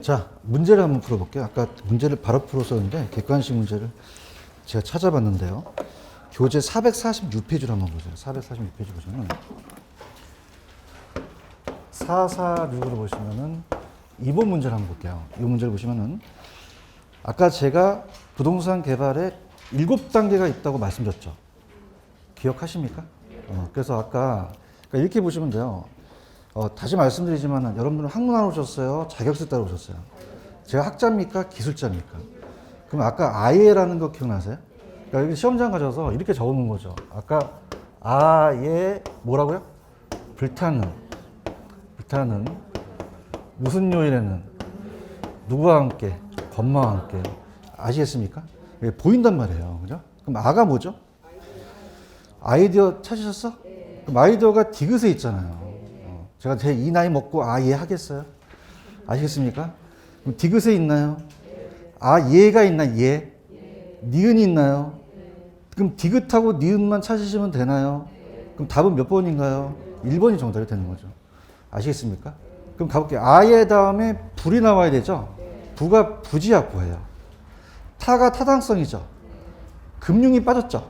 자, 문제를 한번 풀어볼게요. 아까 문제를 바로 풀었었는데 객관식 문제를 제가 찾아봤는데요. 교재 446페이지를 한번 보세요. 446페이지 보시면 446으로 보시면은 2번 문제를 한번 볼게요. 이 문제를 보시면은 아까 제가 부동산 개발에 7단계가 있다고 말씀드렸죠. 기억하십니까? 그래서 아까 그러니까 이렇게 보시면 돼요. 다시 말씀드리지만 여러분들은 학문하러 오셨어요? 자격증 따러 오셨어요? 제가 학자입니까? 기술자입니까? 그럼 아까 아예라는 거 기억나세요? 그러니까 여기 시험장 가셔서 이렇게 적어놓은 거죠. 아까 아예 뭐라고요? 불타는 무슨 요일에는 누구와 함께 건마와 함께 아시겠습니까? 보인단 말이에요. 그죠? 그럼 아가 뭐죠? 아이디어 찾으셨어? 그럼 아이디어가 디귿에 있잖아요. 제가 제 이 나이 먹고 예 하겠어요? 아시겠습니까? 그럼 디귿에 있나요? 예가 있나? 예? 니은이 있나요? 그럼 디귿하고 니은만 찾으시면 되나요? 그럼 답은 몇 번인가요? 1번이 정답이 되는 거죠. 아시겠습니까? 그럼 가볼게요. 예 다음에 불이 나와야 되죠? 부가 부지약부예요. 타가 타당성이죠. 금융이 빠졌죠.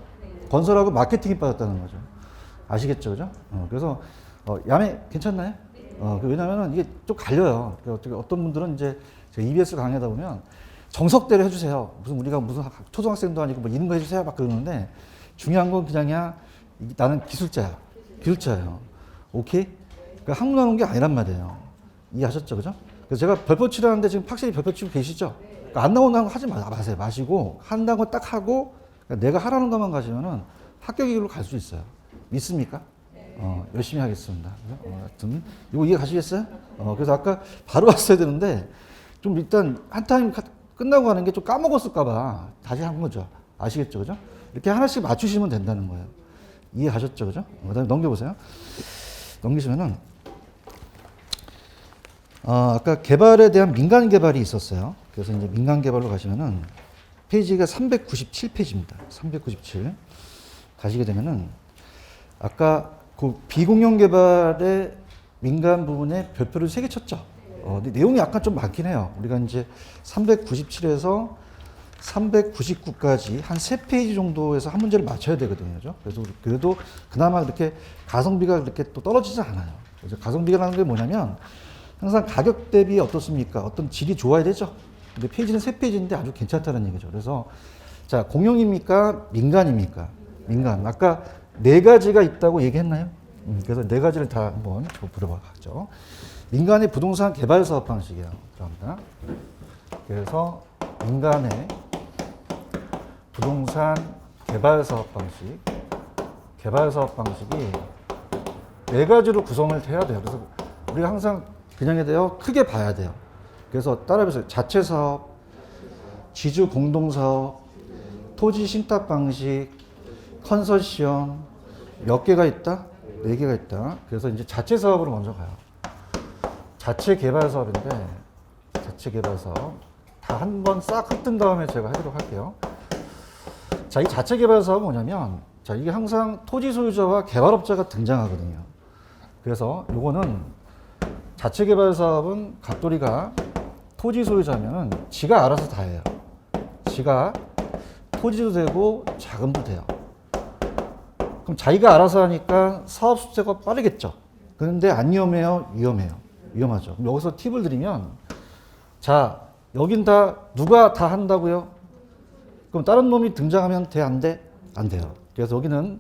건설하고 마케팅이 빠졌다는 거죠. 아시겠죠? 그죠? 그래서 야매 괜찮나요? 왜냐면은 이게 좀 갈려요. 어떤 분들은 이제 제가 EBS 강의하다 보면 정석대로 해주세요. 우리가 무슨 초등학생도 아니고 뭐 이런 거 해주세요. 막 그러는데 중요한 건 그냥이야. 나는 기술자예요. 오케이? 그러니까 학문 하는 게 아니란 말이에요. 이해하셨죠? 그죠? 그래서 제가 별표 치라는데 지금 확실히 별표 치고 계시죠? 그러니까 안 나온다는 거 하지 마세요. 마시고 한다는 거 딱 하고 그러니까 내가 하라는 것만 가지면은 합격이로 갈 수 있어요. 믿습니까? 열심히 하겠습니다. 하여튼 이거 이해 가시겠어요? 그래서 아까 바로 왔어야 되는데 좀 일단 한 타임 끝나고 가는 게 좀 까먹었을까봐 다시 한 거죠. 아시겠죠? 그죠? 이렇게 하나씩 맞추시면 된다는 거예요. 이해 가셨죠? 그죠? 그다음에 넘겨보세요. 넘기시면은 아까 개발에 대한 민간 개발이 있었어요. 그래서 이제 민간 개발로 가시면은 페이지가 397페이지입니다. 397 가시게 되면은 아까 그 비공용 개발의 민간 부분에 별표를 3개 쳤죠. 근데 내용이 약간 좀 많긴 해요. 우리가 이제 397에서 399까지 한 3페이지 정도에서 한 문제를 맞춰야 되거든요. 그래서 그래도 그나마 이렇게 가성비가 그렇게 또 떨어지지 않아요. 그래서 가성비라는 게 뭐냐면 항상 가격 대비 어떻습니까? 어떤 질이 좋아야 되죠. 근데 페이지는 3페이지인데 아주 괜찮다는 얘기죠. 그래서 자, 공용입니까? 민간입니까? 민간. 아까 4가지가 있다고 얘기했나요? 그래서 4가지를 다 한번 물어봐봤죠. 민간의 부동산 개발 사업 방식이에요. 들어갑니다. 그래서 민간의 부동산 개발 사업 방식이 4가지로 구성을 해야 돼요. 그래서 우리가 항상 그냥 해야 돼요. 크게 봐야 돼요. 그래서 따라해보세요. 자체 사업, 지주 공동 사업, 토지 신탁 방식, 컨소시엄 몇 개가 있다? 4개가 있다. 그래서 이제 자체 사업으로 먼저 가요. 자체 개발 사업인데 자체 개발 사업 다 한 번 싹 훑은 다음에 제가 하도록 할게요. 자, 이 자체 개발 사업은 뭐냐면 자, 이게 항상 토지 소유자와 개발업자가 등장하거든요. 그래서 요거는 자체 개발 사업은 갑돌이가 토지 소유자면은 지가 알아서 다 해요. 지가 토지도 되고 자금도 돼요. 그럼 자기가 알아서 하니까 사업 수주가 빠르겠죠. 그런데 안 위험해요? 위험하죠. 그럼 여기서 팁을 드리면 자, 여긴 다 누가 다 한다고요? 그럼 다른 놈이 등장하면 돼? 안 돼? 안 돼요. 그래서 여기는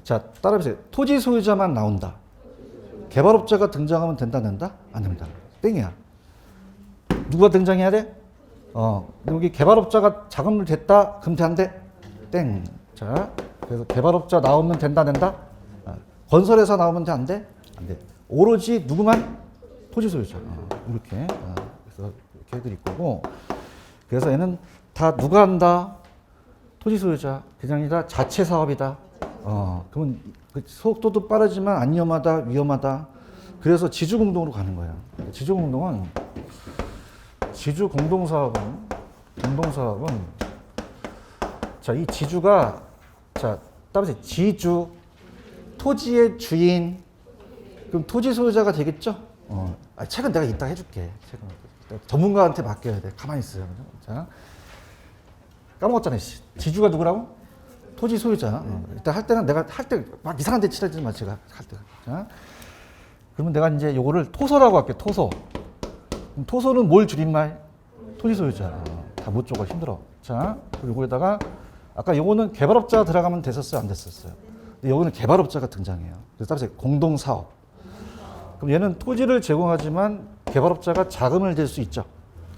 자, 따라해보세요. 토지 소유자만 나온다. 개발업자가 등장하면 된다, 안 된다. 땡이야. 누가 등장해야 돼? 여기 개발업자가 자금을 댔다? 그럼 돼, 안 돼? 땡. 자, 그래서 개발업자 나오면 된다, 안 된다? 건설회사 나오면 돼, 안 돼? 안 돼. 오로지 누구만? 토지 소유자. 이렇게. 그래서 이렇게 해드릴 거고. 그래서 얘는 다 누가 한다? 토지 소유자. 그냥 다 자체 사업이다. 그러면 속도도 빠르지만 안 위험하다. 그래서 지주 공동으로 가는 거예요. 지주 공동 사업은 자, 이 지주가 자, 따라서 지주 토지의 주인 그럼 토지 소유자가 되겠죠? 책은 내가 이따 해줄게. 책은 전문가한테 맡겨야 돼. 가만히 있어요. 자, 까먹었잖아요. 지주가 누구라고? 토지 소유자. 일단 할 때는 내가 할 때 막 이상한 데 칠하지 마. 제가 할 때. 자, 그러면 내가 이제 요거를 토소라고 할게. 토소. 그럼 토소는 뭘 줄임말? 토지 소유자. 다 못 줘가 힘들어. 자, 그리고 요거에다가 아까 요거는 개발업자 들어가면 됐었어요? 안 됐었어요? 근데 여기는 개발업자가 등장해요. 그래서 따라서 공동사업. 그럼 얘는 토지를 제공하지만 개발업자가 자금을 댈 수 있죠.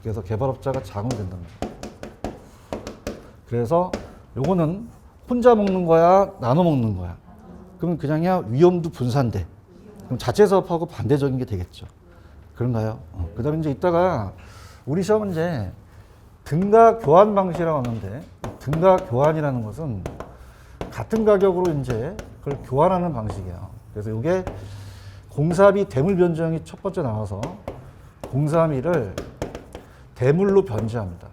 그래서 개발업자가 자금을 댄다는 거예요. 그래서 요거는 혼자 먹는 거야, 나눠 먹는 거야. 그럼 그냥이야 위험도 분산돼. 그럼 자체 사업하고 반대적인 게 되겠죠. 그런가요? 그다음에 이제 이따가 우리 시험은 이제 등가 교환 방식이라고 하는데, 등가 교환이라는 것은 같은 가격으로 이제 그걸 교환하는 방식이에요. 그래서 이게 공사비 대물 변경이 첫 번째 나와서 공사비를 대물로 변제합니다.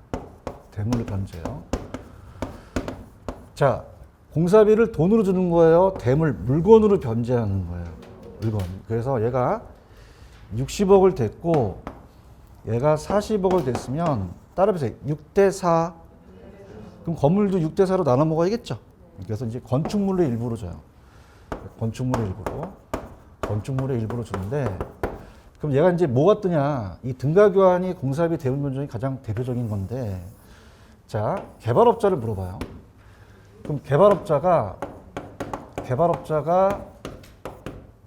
대물로 변제요. 자, 공사비를 돈으로 주는 거예요? 대물, 물건으로 변제하는 거예요. 물건. 그래서 얘가 60억을 댔고 얘가 40억을 댔으면 따라해보세요. 6대4. 그럼 건물도 6대4로 나눠 먹어야겠죠. 그래서 이제 건축물의 일부로 줘요. 건축물의 일부로. 건축물의 일부로 주는데, 그럼 얘가 이제 뭐가 뜨냐. 이 등가교환이 공사비 대물 변경이 가장 대표적인 건데, 자, 개발업자를 물어봐요. 그럼 개발업자가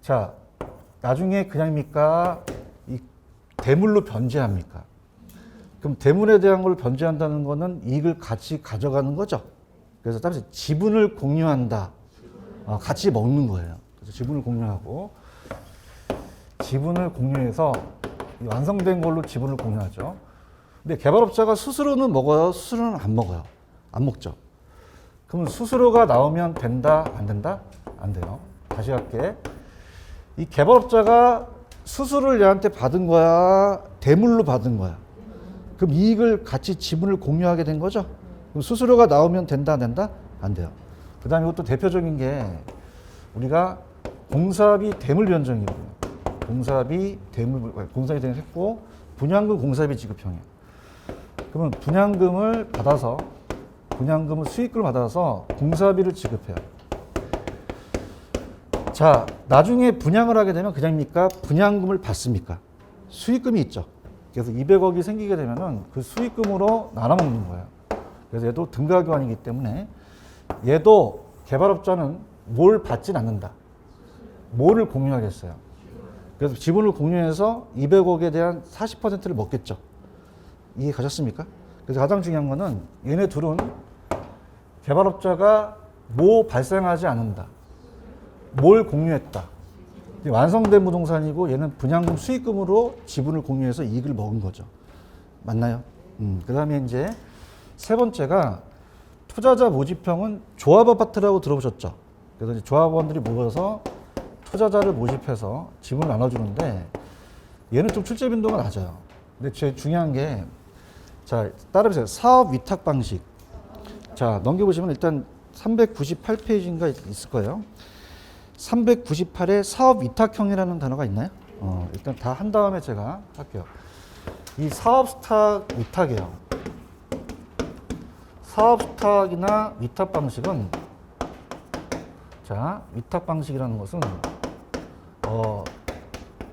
자, 나중에 그냥입니까? 이 대물로 변제합니까? 그럼 대물에 대한 걸 변제한다는 거는 이익을 같이 가져가는 거죠. 그래서 따라서 지분을 공유한다. 같이 먹는 거예요. 그래서 지분을 공유하고, 지분을 공유해서 완성된 걸로 지분을 공유하죠. 근데 개발업자가 수수료는 먹어요? 수수료는 안 먹어요? 안 먹죠. 그러면 수수료가 나오면 된다? 안 된다? 안 돼요. 다시 할게. 이 개발업자가 수수료를 얘한테 받은 거야? 대물로 받은 거야? 그럼 이익을 같이 지분을 공유하게 된 거죠? 그럼 수수료가 나오면 된다? 안 된다? 안 돼요. 그 다음에 이것도 대표적인 게 우리가 공사비 대물 변경이거든요. 공사비 했고 분양금 공사비 지급형이에요. 그러면 분양금을 수익금을 받아서 공사비를 지급해요. 자, 나중에 분양을 하게 되면 그냥입니까? 분양금을 받습니까? 수익금이 있죠. 그래서 200억이 생기게 되면은 그 수익금으로 나눠 먹는 거예요. 그래서 얘도 등가교환이기 때문에 얘도 개발업자는 뭘 받진 않는다. 뭐를 공유하겠어요? 그래서 지분을 공유해서 200억에 대한 40%를 먹겠죠. 이해 가셨습니까? 그래서 가장 중요한 거는 얘네 둘은 개발업자가 뭐 발생하지 않는다. 뭘 공유했다. 완성된 부동산이고 얘는 분양금 수익금으로 지분을 공유해서 이익을 먹은 거죠. 맞나요? 그 다음에 이제 세 번째가 투자자 모집형은 조합 아파트라고 들어보셨죠? 그래서 이제 조합원들이 모여서 투자자를 모집해서 지분을 나눠주는데 얘는 좀 출제 빈도가 낮아요. 근데 제일 중요한 게, 자, 따라해보세요. 사업 위탁 방식. 자, 넘겨보시면 일단 398페이지인가 있을 거예요. 398에 사업 위탁형이라는 단어가 있나요? 일단 다 한 다음에 제가 할게요. 이 사업 스탁 위탁이에요. 사업 스탁이나 위탁 방식은, 자, 위탁 방식이라는 것은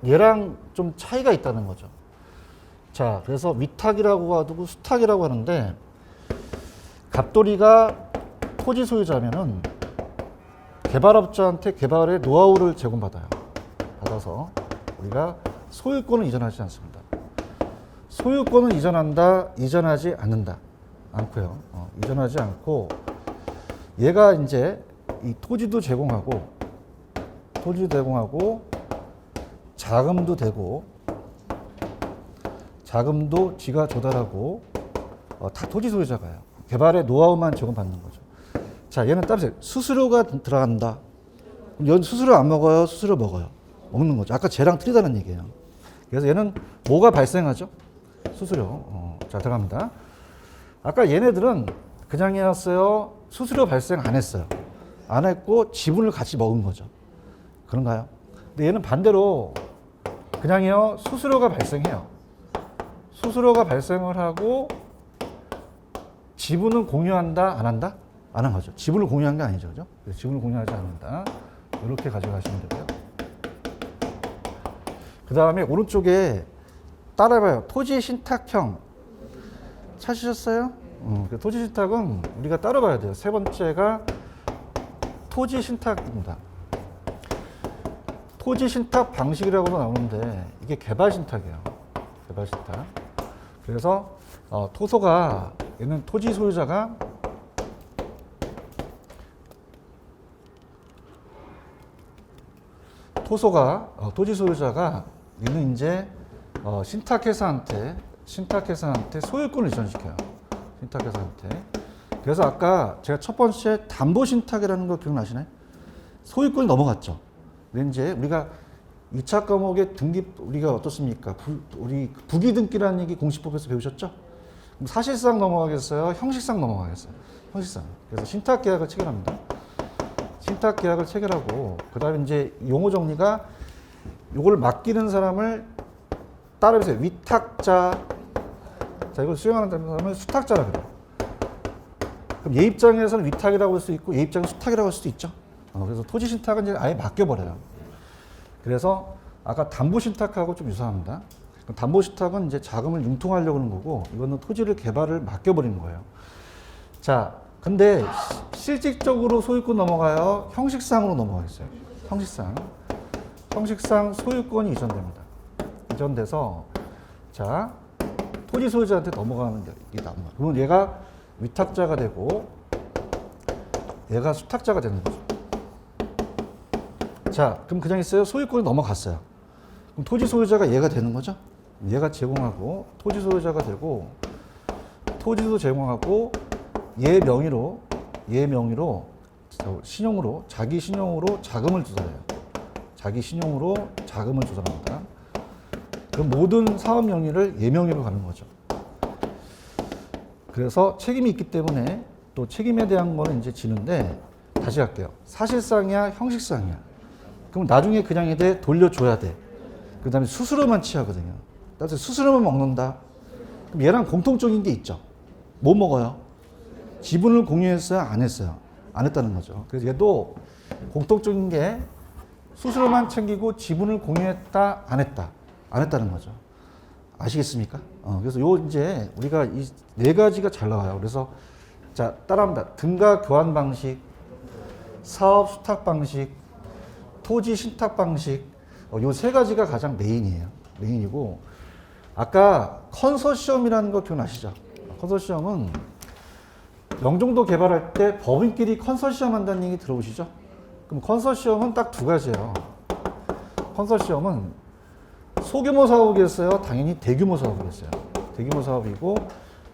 얘랑 좀 차이가 있다는 거죠. 자, 그래서 위탁이라고 하고 수탁이라고 하는데, 갑돌이가 토지 소유자면은 개발업자한테 개발의 노하우를 제공받아요. 받아서 우리가 소유권을 이전하지 않습니다. 소유권을 이전한다, 이전하지 않는다. 않고요. 이전하지 않고 얘가 이제 이 토지도 제공하고 자금도 되고 자금도 지가 조달하고 다 토지 소유자가요. 개발의 노하우만 제공받는 거죠. 자, 얘는 따라서 수수료가 들어간다. 얘는 수수료 안 먹어요? 수수료 먹어요? 먹는 거죠. 아까 쟤랑 틀리다는 얘기예요. 그래서 얘는 뭐가 발생하죠? 수수료. 자, 들어갑니다. 아까 얘네들은 그냥 해왔어요? 수수료 발생 안 했어요? 안 했고 지분을 같이 먹은 거죠. 그런가요? 근데 얘는 반대로 그냥 해요? 수수료가 발생해요. 수수료가 발생을 하고 지분은 공유한다, 안 한다? 안 한 거죠. 지분을 공유한 게 아니죠. 그죠? 그래서 지분을 공유하지 않는다. 이렇게 가져가시면 되고요. 그 다음에 오른쪽에 따라해봐요. 토지 신탁형. 찾으셨어요? 그 토지 신탁은 우리가 따라봐야 돼요. 세 번째가 토지 신탁입니다. 토지 신탁 방식이라고도 나오는데 이게 개발 신탁이에요. 개발 신탁. 그래서 토소가 얘는 토지 소유자가 토지 소유자가 얘는 이제 신탁회사한테 소유권을 이전시켜요. 신탁회사한테. 그래서 아까 제가 첫 번째 담보신탁이라는 거 기억나시나요? 소유권이 넘어갔죠. 근데 이제 우리가 2차 과목의 등기, 우리가 어떻습니까? 우리 부기등기라는 얘기 공시법에서 배우셨죠? 그럼 사실상 넘어가겠어요? 형식상 넘어가겠어요? 형식상. 그래서 신탁계약을 체결합니다. 신탁계약을 체결하고, 그 다음에 이제 용어 정리가 요걸 맡기는 사람을 따라해보세요. 위탁자. 자, 이걸 수행하는 사람을 수탁자라고 그래요. 그럼 얘 입장에서는 위탁이라고 할 수 있고 얘 입장에서 수탁이라고 할 수도 있죠. 그래서 토지 신탁은 이제 아예 맡겨버려요. 그래서 아까 담보 신탁하고 좀 유사합니다. 담보 신탁은 이제 자금을 융통하려고 하는 거고 이거는 토지를 개발을 맡겨버리는 거예요. 자, 근데 실질적으로 소유권 넘어가요? 형식상으로 넘어가겠어요? 형식상 소유권이 이전됩니다. 이전돼서 자, 토지 소유자한테 넘어가는 게 있다. 그러면 얘가 위탁자가 되고 얘가 수탁자가 되는 거죠. 자, 그럼 그냥 있어요. 소유권이 넘어갔어요. 그럼 토지 소유자가 얘가 되는 거죠. 얘가 제공하고 토지 소유자가 되고 토지도 제공하고 얘 명의로 신용으로 자기 신용으로 자금을 조달해요. 자기 신용으로 자금을 조달합니다. 그럼 모든 사업 명의를 얘 명의로 가는 거죠. 그래서 책임이 있기 때문에 또 책임에 대한 거는 이제 지는데 다시 할게요. 사실상이야, 형식상이야. 그럼 나중에 그냥 애들 돌려줘야 돼. 그 다음에 수수료만 취하거든요. 따라서 수수료만 먹는다. 그럼 얘랑 공통적인 게 있죠. 뭐 먹어요? 지분을 공유했어요? 안 했어요? 안 했다는 거죠. 그래서 얘도 공통적인 게 수수료만 챙기고 지분을 공유했다? 안 했다? 안 했다는 거죠. 아시겠습니까? 그래서 요 이제 우리가 이 네 가지가 잘 나와요. 그래서 자, 따라합니다. 등가 교환 방식, 사업 수탁 방식, 토지 신탁 방식, 요 세 가지가 가장 메인이에요. 메인이고, 아까 컨소시엄이라는 거 기억나시죠? 컨소시엄은 영종도 개발할 때 법인끼리 컨소시엄 한다는 얘기 들어보시죠? 그럼 컨소시엄은 딱 두 가지예요. 컨소시엄은 소규모 사업이겠어요? 당연히 대규모 사업이겠어요. 대규모 사업이고,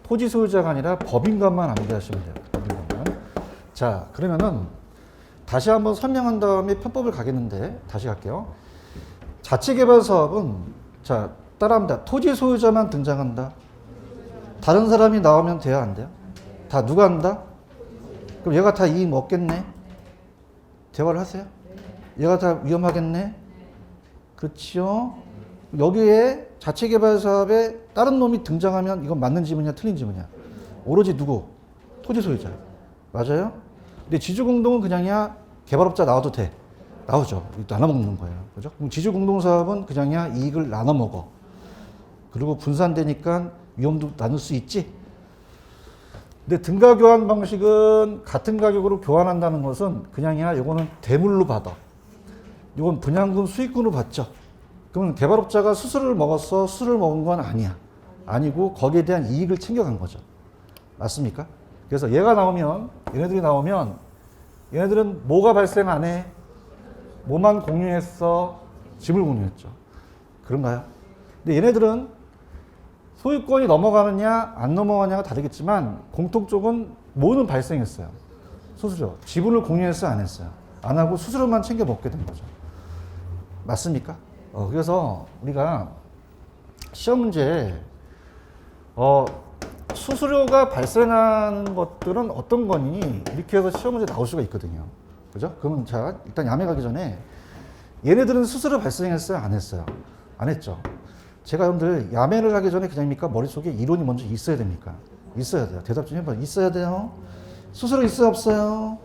토지 소유자가 아니라 법인과만 암기하시면 돼요. 법인과만. 자, 그러면은 다시 한번 설명한 다음에 편법을 가겠는데 다시 갈게요. 자체 개발 사업은 자, 따라합니다. 토지 소유자만 등장한다. 다른 사람이 나오면 돼요, 안 돼요? 다 누가 한다? 그럼 얘가 다 이익 먹겠네? 대화를 하세요? 얘가 다 위험하겠네? 그렇지요? 여기에 자체 개발 사업에 다른 놈이 등장하면 이건 맞는 지문이냐 틀린 지문이냐? 오로지 누구? 토지 소유자. 맞아요? 근데 지주공동은 그냥이야 개발업자 나와도 돼. 나오죠. 나눠 먹는 거예요. 그죠? 그럼 지주공동사업은 그냥이야 이익을 나눠 먹어. 그리고 분산되니까 위험도 나눌 수 있지. 근데 등가 교환 방식은 같은 가격으로 교환한다는 것은 그냥이야 요거는 대물로 받아. 요건 분양금 수익금으로 받죠. 그러면 개발업자가 수수료를 먹었어. 수수료를 먹은 건 아니야. 아니고 거기에 대한 이익을 챙겨간 거죠. 맞습니까? 그래서 얘가 나오면 얘네들이 나오면 얘네들은 뭐가 발생 안 해? 뭐만 공유했어? 집을 공유했죠. 그런가요? 근데 얘네들은 소유권이 넘어가느냐 안 넘어가느냐가 다르겠지만 공통적은 뭐는 발생했어요. 수수료. 지분을 공유했어요? 안 했어요? 안 하고 수수료만 챙겨 먹게 된 거죠. 맞습니까? 그래서 우리가 시험 문제에 수수료가 발생하는 것들은 어떤 거니? 이렇게 해서 시험 문제 나올 수가 있거든요. 그죠? 그러면 자, 일단 야매 가기 전에 얘네들은 수수료 발생했어요? 안 했어요? 안 했죠. 제가 여러분들 야매를 하기 전에 그냥입니까? 머릿속에 이론이 먼저 있어야 됩니까? 있어야 돼요. 대답 좀 해봐요. 있어야 돼요. 수수료 있어요? 없어요?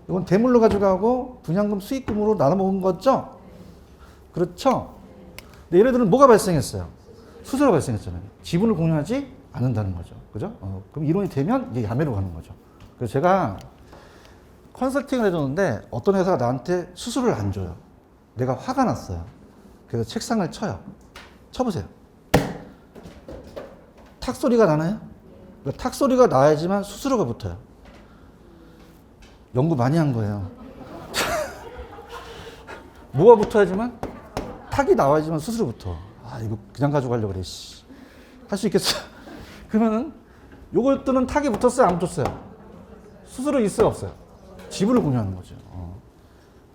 이건 대물로 가져가고 분양금 수익금으로 나눠 먹은 거죠? 그렇죠? 근데 얘네들은 뭐가 발생했어요? 수수료가 발생했잖아요. 지분을 공유하지 않는다는 거죠. 그죠? 그럼 이론이 되면 이제 야매로 가는 거죠. 그래서 제가 컨설팅을 해줬는데 어떤 회사가 나한테 수수료를 안 줘요. 내가 화가 났어요. 그래서 책상을 쳐요. 쳐보세요. 탁 소리가 나나요? 탁 소리가 나야지만 수수료가 붙어요. 연구 많이 한 거예요. 뭐가 붙어야지만 탁이 나와야지만 수수료 붙어. 아 이거 그냥 가져가려고 그래. 할 수 있겠어? 그러면은 요것들은 탁이 붙었어요? 안 붙었어요? 수수료 있어요? 없어요? 지분을 공유하는 거죠.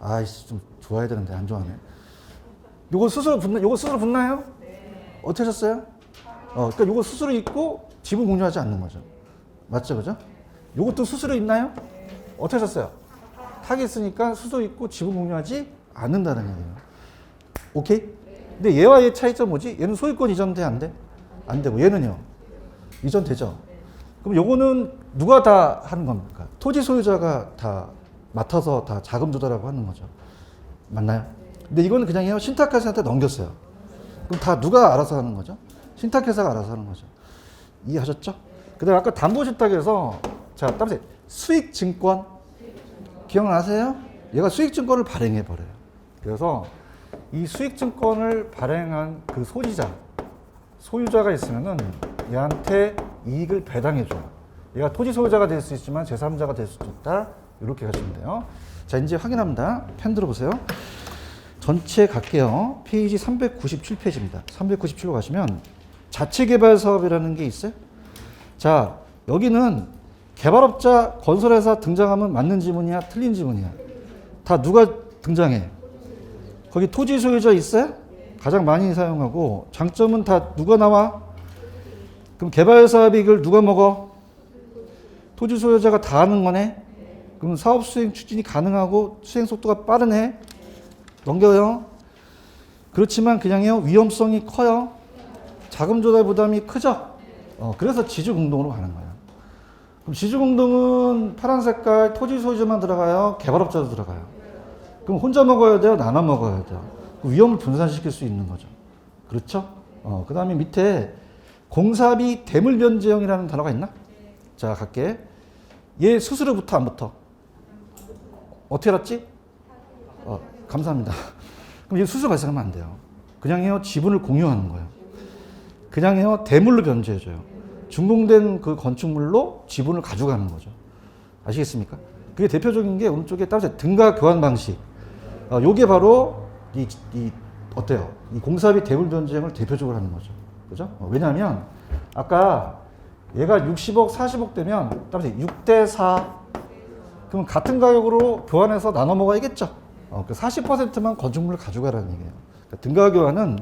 아이씨 좀 좋아야 되는데 안 좋아하네. 요거 수수료 붙나요? 네. 어떻게 하셨어요? 그러니까 요거 수수료 있고 지분 공유하지 않는 거죠. 맞죠, 그죠? 요것도 수수료 있나요? 네. 어떻게 하셨어요? 탁이 있으니까 수수료 있고 지분 공유하지 않는다는 얘기예요. 오케이? 네. 근데 얘와 얘 차이점 뭐지? 얘는 소유권 이전돼 안 돼? 안 되고 얘는요? 이전되죠? 네. 그럼 요거는 누가 다 하는 겁니까? 토지 소유자가 다 맡아서 다 자금 조달하고 하는 거죠. 맞나요? 근데 이거는 그냥요 신탁회사한테 넘겼어요. 그럼 다 누가 알아서 하는 거죠? 신탁회사가 알아서 하는 거죠. 이해하셨죠? 그 다음에 아까 담보신탁에서 자 따라서 수익증권 기억나세요? 얘가 수익증권을 발행해 버려요. 그래서 이 수익증권을 발행한 그 소유자가 있으면은 얘한테 이익을 배당해 줘요. 얘가 토지 소유자가 될 수 있지만 제3자가 될 수도 있다. 이렇게 가시면 돼요. 자 이제 확인합니다. 펜 들어보세요. 전체 갈게요. 페이지 397페이지입니다. 397로 가시면 자체개발 사업이라는 게 있어요. 자 여기는 개발업자 건설회사 등장하면 맞는 지문이야 틀린 지문이야? 다 누가 등장해? 거기 토지 소유자 있어요? 가장 많이 사용하고 장점은 다 누가 나와? 그럼 개발 사업 이익을 누가 먹어? 토지 소유자가 다 하는 거네? 그럼 사업 수행 추진이 가능하고 수행 속도가 빠르네? 넘겨요. 그렇지만 그냥요 위험성이 커요. 자금 조달 부담이 크죠. 그래서 지주 공동으로 가는 거예요. 그럼 지주 공동은 파란 색깔 토지 소유자만 들어가요. 개발업자도 들어가요. 그럼 혼자 먹어야 돼요. 나눠 먹어야 돼요. 위험을 분산시킬 수 있는 거죠. 그렇죠? 그 다음에 밑에 공사비 대물 변제형이라는 단어가 있나? 자 갈게. 얘 수수료 붙어 안 붙어? 어떻게 알았지? 감사합니다. 그럼 얘 수수료 발생하면 안 돼요. 그냥 해요 지분을 공유하는 거예요. 그냥 해요 대물로 변제해줘요. 준공된 그 건축물로 지분을 가져가는 거죠. 아시겠습니까? 그게 대표적인 게 오른쪽에 따라서 등가 교환 방식. 요게 바로 어때요? 이 공사비 대물 변제형을 대표적으로 하는 거죠. 그죠? 왜냐하면 아까 얘가 60억, 40억 되면 따라서 6대4 그럼 같은 가격으로 교환해서 나눠 먹어야겠죠. 그 40%만 건축물을 가져가라는 얘기예요. 그러니까 등가 교환은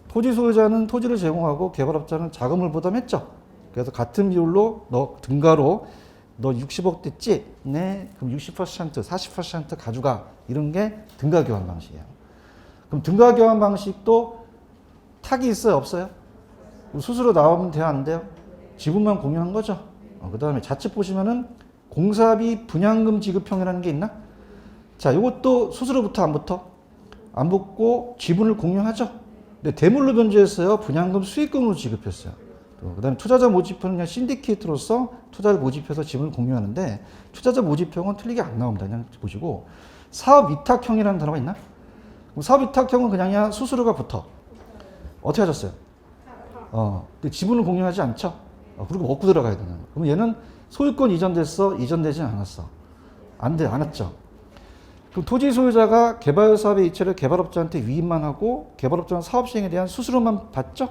토지 소유자는 토지를 제공하고 개발업자는 자금을 부담했죠. 그래서 같은 비율로 너 등가로 너 60억 됐지? 네. 그럼 60%, 40% 가져가. 이런 게 등가 교환 방식이에요. 그럼 등가 교환 방식도 탁이 있어요? 없어요? 수수료 나오면 돼요? 안 돼요? 지분만 공유한 거죠. 그 다음에 좌측 보시면은 공사비 분양금 지급형이라는 게 있나? 자, 이것도 수수료부터 안 붙어? 안 붙고 지분을 공유하죠. 근데 대물로 변제했어요. 분양금 수익금으로 지급했어요. 그 다음에 투자자 모집형은 그냥 신디케이트로서 투자를 모집해서 지분을 공유하는데 투자자 모집형은 틀리게 안 나옵니다. 그냥 보시고 사업 위탁형이라는 단어가 있나? 사업 위탁형은 그냥 수수료가 붙어. 어떻게 하셨어요? 근데 지분을 공유하지 않죠? 그리고 먹고 들어가야 되는 거예요. 그럼 얘는 소유권 이전됐어? 이전되지 않았어? 안 돼, 안 했죠? 그럼 토지 소유자가 개발 사업의 이체를 개발업자한테 위임만 하고 개발업자는 사업 시행에 대한 수수료만 받죠?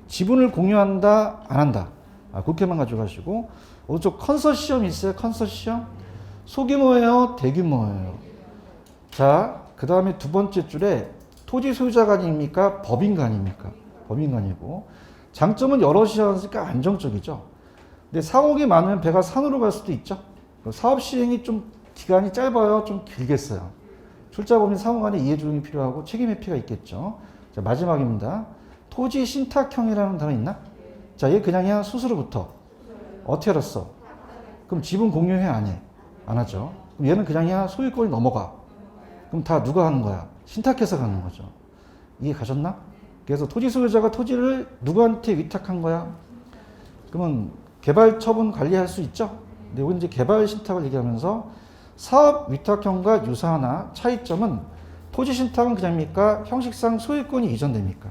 지분을 공유한다, 안 한다? 그렇게만 가져가시고 오른쪽 컨소시엄이 있어요? 컨소시엄? 소규모예요? 대규모예요? 자, 그 다음에 두 번째 줄에 토지 소유자가 법인가 아닙니까? 법인간이고 장점은 여럿이 하니까 안정적이죠. 근데 사옥이 많으면 배가 산으로 갈 수도 있죠. 사업 시행이 좀 기간이 짧아요? 좀 길겠어요? 출자법인 상호간의 이해조정이 필요하고 책임 회피가 있겠죠. 자, 마지막입니다. 토지 신탁형이라는 단어 있나? 자, 얘 그냥이야 수수료부터. 어떻게 알았어? 그럼 지분 공유해 안 해? 안 하죠. 그럼 얘는 그냥이야 소유권이 넘어가. 그럼 다 누가 하는 거야? 신탁해서 가는 거죠. 이해 가셨나? 그래서 토지 소유자가 토지를 누구한테 위탁한 거야? 그러면 개발 처분 관리할 수 있죠? 근데 여기 이제 개발 신탁을 얘기하면서 사업 위탁형과 유사하나 차이점은 토지 신탁은 그냥입니까? 형식상 소유권이 이전됩니까?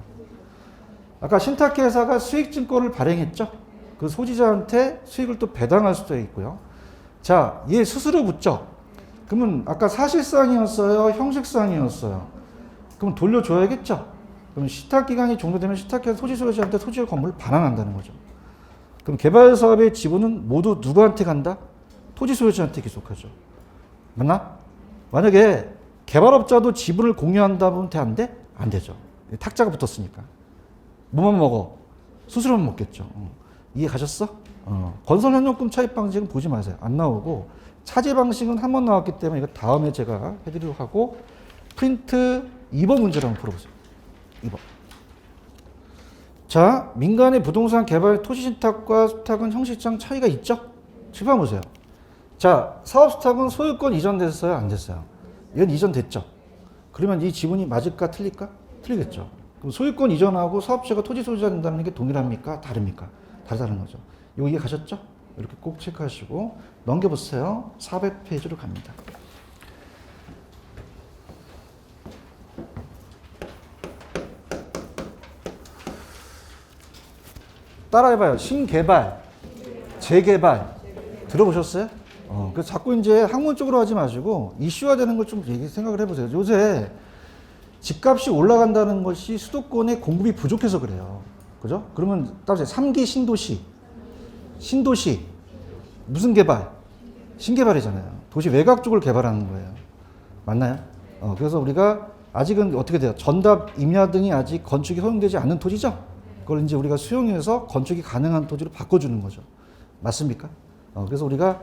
아까 신탁회사가 수익증권을 발행했죠? 그 소지자한테 수익을 또 배당할 수도 있고요. 자, 얘 수수료 붙죠? 그러면 아까 사실상이었어요? 형식상이었어요? 그럼 돌려줘야겠죠? 그럼 신탁기간이 종료되면 신탁회사 토지 소유자한테 토지 건물을 반환한다는 거죠. 그럼 개발 사업의 지분은 모두 누구한테 간다? 토지 소유자한테 계속하죠. 맞나? 만약에 개발업자도 지분을 공유한다면 돼? 안 돼? 안 되죠. 탁자가 붙었으니까. 뭐만 먹어? 수수료만 먹겠죠. 이해 가셨어? 건설현용금 차입 방식은 보지 마세요. 안 나오고 차지 방식은 한 번 나왔기 때문에 이거 다음에 제가 해드리도록 하고 프린트 2번 문제를 한번 풀어보세요. 2번. 자, 민간의 부동산 개발 토지 신탁과 수탁은 형식상 차이가 있죠? 짚어 보세요. 자, 사업 수탁은 소유권 이전됐어요? 안 됐어요? 얘는 이전됐죠? 그러면 이 지분이 맞을까 틀릴까? 틀리겠죠. 그럼 소유권 이전하고 사업체가 토지 소유자 된다는 게 동일합니까? 다릅니까? 다르다는 거죠. 이거 이해 가셨죠? 이렇게 꼭 체크하시고 넘겨보세요. 400페이지로 갑니다. 따라해봐요. 신개발, 재개발 들어보셨어요? 그래서 자꾸 이제 학문적으로 하지 마시고 이슈화되는 걸 좀 생각을 해보세요. 요새 집값이 올라간다는 것이 수도권의 공급이 부족해서 그래요. 그죠? 그러면 따라서 3기 신도시, 신도시 무슨 개발? 신개발이잖아요. 도시 외곽 쪽을 개발하는 거예요. 맞나요? 그래서 우리가 아직은 어떻게 돼요? 전답, 임야 등이 아직 건축이 허용되지 않는 토지죠? 그걸 이제 우리가 수용해서 건축이 가능한 토지로 바꿔주는 거죠. 맞습니까? 그래서 우리가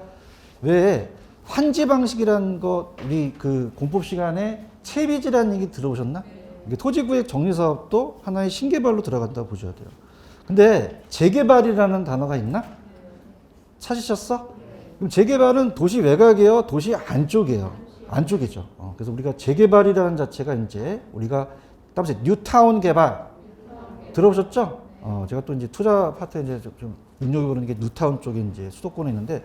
왜 환지 방식이라는 거 우리 그 공법 시간에 채비지라는 얘기 들어보셨나? 이게 토지구역 정리사업도 하나의 신개발로 들어간다고 보셔야 돼요. 근데 재개발이라는 단어가 있나? 찾으셨어? 그럼 재개발은 도시 외곽이에요? 도시 안쪽이에요? 안쪽이죠. 그래서 우리가 재개발이라는 자체가 이제 우리가 따라서 뉴타운 개발 들어보셨죠? 제가 또 이제 투자 파트에 이제 좀 눈여겨보는 게 뉴타운 쪽에 이제 수도권에 있는데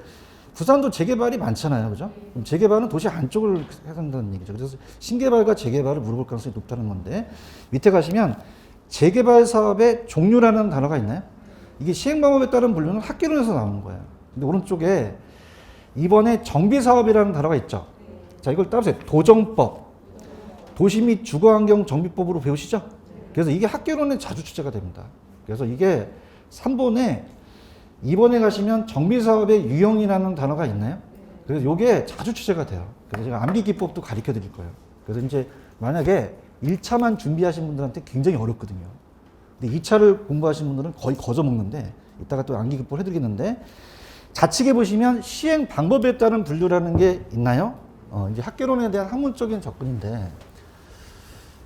부산도 재개발이 많잖아요. 그죠? 그럼 재개발은 도시 안쪽을 해당한다는 얘기죠. 그래서 신개발과 재개발을 물어볼 가능성이 높다는 건데 밑에 가시면 재개발 사업의 종류라는 단어가 있나요? 이게 시행 방법에 따른 분류는 학계론에서 나오는 거예요. 근데 오른쪽에 이번에 정비사업이라는 단어가 있죠. 자, 이걸 따라서 도정법, 도시 및 주거환경 정비법으로 배우시죠? 그래서 이게 학계론에 자주 출제가 됩니다. 그래서 이게 3번에 2번에 가시면 정비사업의 유형이라는 단어가 있나요? 그래서 이게 자주 출제가 돼요. 그래서 제가 암기기법도 가르쳐 드릴 거예요. 그래서 이제 만약에 1차만 준비하신 분들한테 굉장히 어렵거든요. 근데 2차를 공부하신 분들은 거의 거저 먹는데 이따가 또 암기기법 해드리겠는데 좌측에 보시면 시행 방법에 따른 분류라는 게 있나요? 이제 학계론에 대한 학문적인 접근인데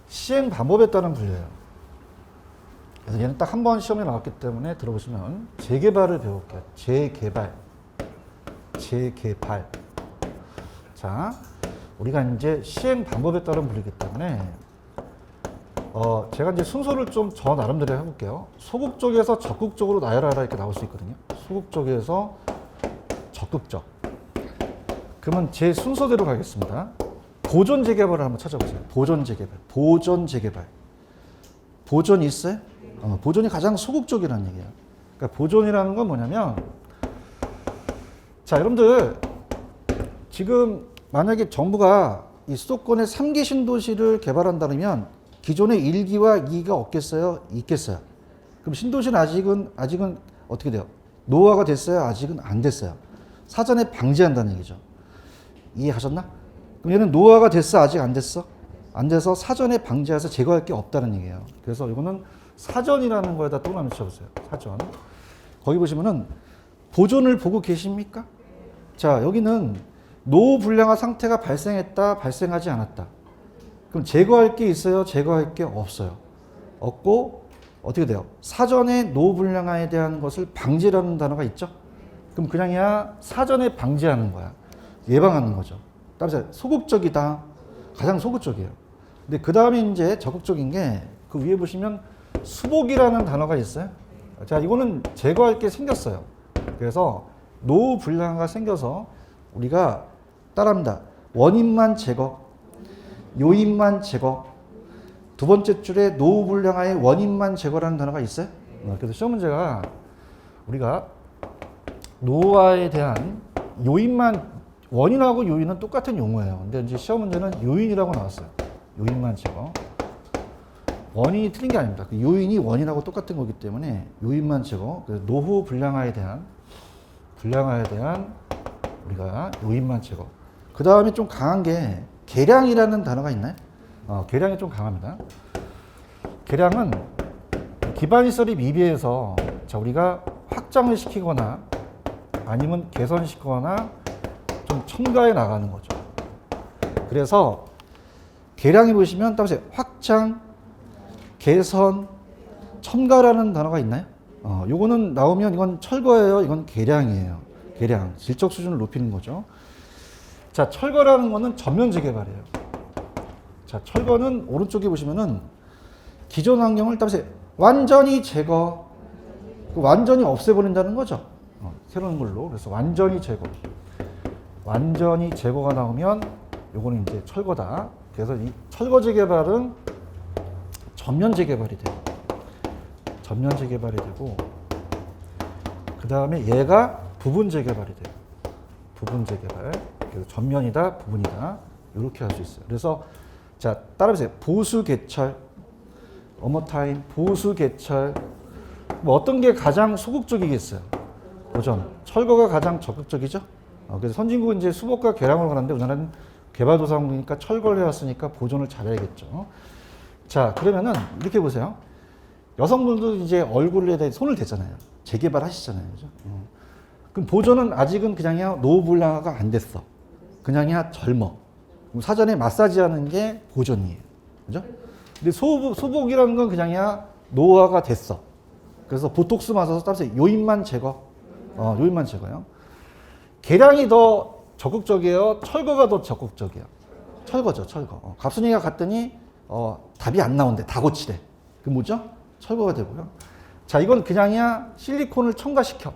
시행 방법에 따른 분류예요. 그래서 얘는 딱 한 번 시험에 나왔기 때문에 들어보시면 재개발을 배울게요. 재개발. 재개발. 자, 우리가 이제 시행 방법에 따른 분류이기 때문에 제가 이제 순서를 좀 저 나름대로 해볼게요. 소극 쪽에서 적극 쪽으로 나열하라 이렇게 나올 수 있거든요. 소극 쪽에서 적극적. 그러면 제 순서대로 가겠습니다. 보존 재개발을 한번 찾아보세요. 보존 재개발. 보존 재개발. 보존 있어요? 보존이 가장 소극적이라는 얘기예요. 그러니까 보존이라는 건 뭐냐면 자, 여러분들 지금 만약에 정부가 이 수도권의 3기 신도시를 개발한다면 기존의 1기와 2기가 없겠어요? 있겠어요? 그럼 신도시는 아직은 어떻게 돼요? 노후화가 됐어요? 아직은 안 됐어요. 사전에 방지한다는 얘기죠. 이해하셨나? 그럼 얘는 노후화가 됐어? 아직 안 됐어? 안 돼서 사전에 방지해서 제거할 게 없다는 얘기예요. 그래서 이거는 사전이라는 거에다 동그라미 쳐보세요. 사전. 거기 보시면은 보존을 보고 계십니까? 자, 여기는 노후 불량화 상태가 발생했다, 발생하지 않았다. 그럼 제거할 게 있어요? 제거할 게 없어요. 없고 어떻게 돼요? 사전에 노후 불량화에 대한 것을 방지라는 단어가 있죠? 그럼 그냥이야 사전에 방지하는 거야. 예방하는 거죠. 따라서 소극적이다. 가장 소극적이에요. 근데 그 다음에 이제 적극적인 게 그 위에 보시면 수복이라는 단어가 있어요. 자, 이거는 제거할 게 생겼어요. 그래서 노후 불량화가 생겨서 우리가 따라합니다. 원인만 제거, 요인만 제거. 두 번째 줄에 노후 불량화의 원인만 제거라는 단어가 있어요. 그래서 시험 문제가 우리가 노후화에 대한 요인만, 원인하고 요인은 똑같은 용어예요. 근데 이제 시험 문제는 요인이라고 나왔어요. 요인만 제거. 원인이 틀린 게 아닙니다. 그 요인이 원인하고 똑같은 거기 때문에 요인만 제거. 그래서 노후 불량화에 대한 우리가 요인만 제거. 그 다음에 좀 강한 게 계량이라는 단어가 있나요? 계량이 좀 강합니다. 계량은 기반시설이 미비해서 자, 우리가 확장을 시키거나 아니면 개선시키거나 좀 첨가해 나가는 거죠. 그래서 계량이 보시면 따라서 확장, 개선, 첨가라는 단어가 있나요? 요거는 나오면 이건 철거예요. 이건 계량이에요. 계량, 질적 수준을 높이는 거죠. 자, 철거라는 거는 전면 재개발이에요. 자, 철거는 오른쪽에 보시면은 기존 환경을 따라서 완전히 제거, 완전히 없애버린다는 거죠. 새로운 걸로. 그래서 완전히 제거. 완전히 제거가 나오면 요거는 이제 철거다. 그래서 이 철거 재개발은 전면 재개발이 돼요. 전면 재개발이 되고, 그 다음에 얘가 부분 재개발이 돼요. 부분 재개발. 그래서 전면이다, 부분이다. 이렇게 할 수 있어요. 그래서 자, 따라해보세요. 보수 개철, 어머타임, 보수 개철. 뭐 어떤 게 가장 소극적이겠어요? 보전. 철거가 가장 적극적이죠? 그래서 선진국은 이제 수복과 개량을 가는데 우리나라는 개발도상국이니까 철거를 해왔으니까 보존을 잘해야겠죠. 자, 그러면은 이렇게 보세요. 여성분도 이제 얼굴에 손을 대잖아요. 재개발 하시잖아요. 그죠? 그럼 보존은 아직은 그냥이야 노후 불량화가 안 됐어. 그냥이야 젊어. 사전에 마사지 하는 게 보존이에요. 그죠? 근데 소복이라는 건 그냥이야 노후화가 됐어. 그래서 보톡스 맞아서 따라서 요인만 제거. 요인만 제거요. 계량이 더 적극적이에요. 철거가 더 적극적이에요. 철거죠, 철거. 갑순이가 갔더니 답이 안 나온대. 다 고치래. 그 뭐죠? 철거가 되고요. 자, 이건 그냥이야 실리콘을 첨가시켜.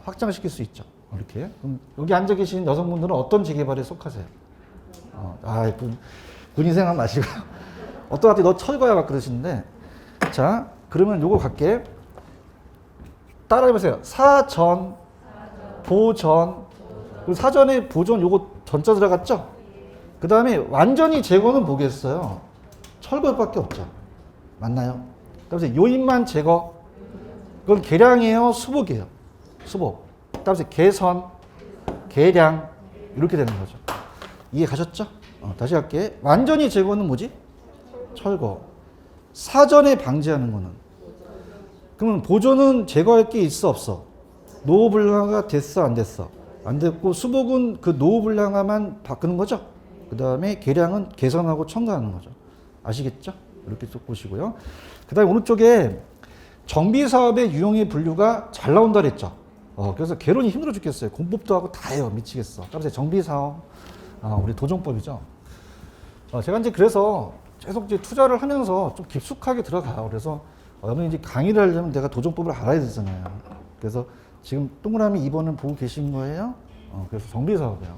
확장시킬 수 있죠. 이렇게. 그럼 여기 앉아 계신 여성분들은 어떤 재개발에 속하세요? 군인 생각 마시고요. 어떤 한테 너 철거야 막 그러시는데. 자, 그러면 요거 갈게. 따라해보세요. 사전, 보전. 그리고 사전에 보존 요거 전자 들어갔죠? 그 다음에 완전히 제거는 뭐겠어요? 철거밖에 없죠. 맞나요? 그래서 요인만 제거. 그건 계량이에요? 수복이에요? 수복. 그래서 개선, 계량. 이렇게 되는 거죠. 이해 가셨죠? 다시 할게. 완전히 제거는 뭐지? 철거. 사전에 방지하는 거는. 그러면 보존은 제거할 게 있어 없어? 노후 불량화가 됐어 안 됐어? 안 됐고 수복은 그 노후 불량화만 바꾸는 거죠. 그 다음에 계량은 개선하고 첨가하는 거죠. 아시겠죠? 이렇게 쭉 보시고요. 그 다음에 오른쪽에 정비사업의 유형의 분류가 잘 나온다 그랬죠. 그래서 개론이 힘들어 죽겠어요. 공법도 하고 다 해요. 미치겠어. 따라서 정비사업, 우리 도정법이죠. 제가 이제 그래서 계속 이제 투자를 하면서 좀 깊숙하게 들어가요. 그래서 여러분이 이제 강의를 하려면 내가 도정법을 알아야 되잖아요. 그래서 지금 동그라미 2번을 보고 계신 거예요. 그래서 정비사업이에요.